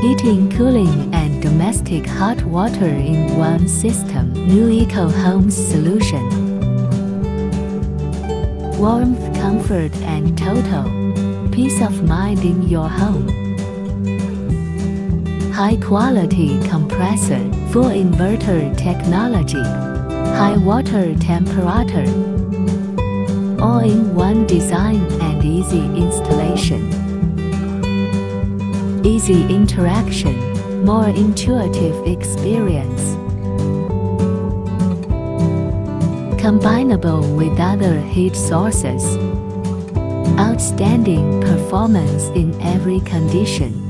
Heating, cooling, and domestic hot water in one system. New Eco Homes solution. Warmth, comfort, and total peace of mind in your home. High-quality compressor, full inverter technology, high water temperature, all-in-one design and easy installation. Easy interaction, more intuitive experience. Combinable with other heat sources. Outstanding performance in every condition.